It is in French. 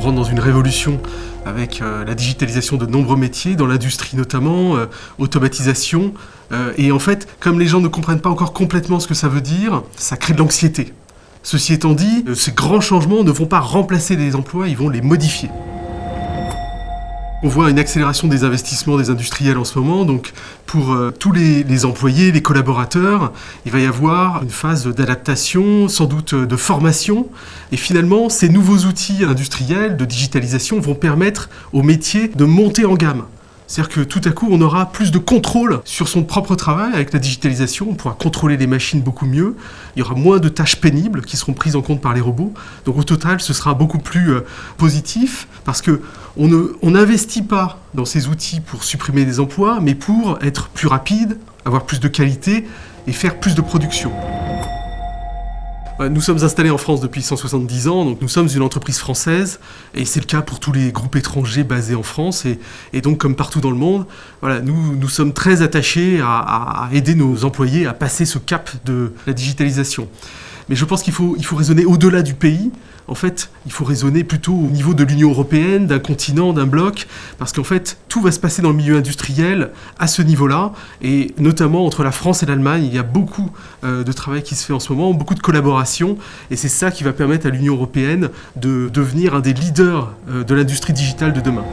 rentre dans une révolution avec la digitalisation de nombreux métiers, dans l'industrie notamment, automatisation. Et en fait, comme les gens ne comprennent pas encore complètement ce que ça veut dire, ça crée de l'anxiété. Ceci étant dit, ces grands changements ne vont pas remplacer les emplois, ils vont les modifier. On voit une accélération des investissements des industriels en ce moment, donc pour tous les employés, les collaborateurs, il va y avoir une phase d'adaptation, sans doute de formation, et finalement ces nouveaux outils industriels de digitalisation vont permettre aux métiers de monter en gamme. C'est-à-dire que tout à coup, on aura plus de contrôle sur son propre travail avec la digitalisation. On pourra contrôler les machines beaucoup mieux. Il y aura moins de tâches pénibles qui seront prises en compte par les robots. Donc au total, ce sera beaucoup plus positif parce qu'on n'investit pas dans ces outils pour supprimer des emplois, mais pour être plus rapide, avoir plus de qualité et faire plus de production. Nous sommes installés en France depuis 170 ans, donc nous sommes une entreprise française, et c'est le cas pour tous les groupes étrangers basés en France, et donc comme partout dans le monde, voilà, nous sommes très attachés à aider nos employés à passer ce cap de la digitalisation. Mais je pense qu'il faut raisonner au-delà du pays. En fait, il faut raisonner plutôt au niveau de l'Union européenne, d'un continent, d'un bloc, parce qu'en fait, tout va se passer dans le milieu industriel à ce niveau-là, et notamment entre la France et l'Allemagne, il y a beaucoup de travail qui se fait en ce moment, beaucoup de collaboration, et c'est ça qui va permettre à l'Union européenne de devenir un des leaders de l'industrie digitale de demain.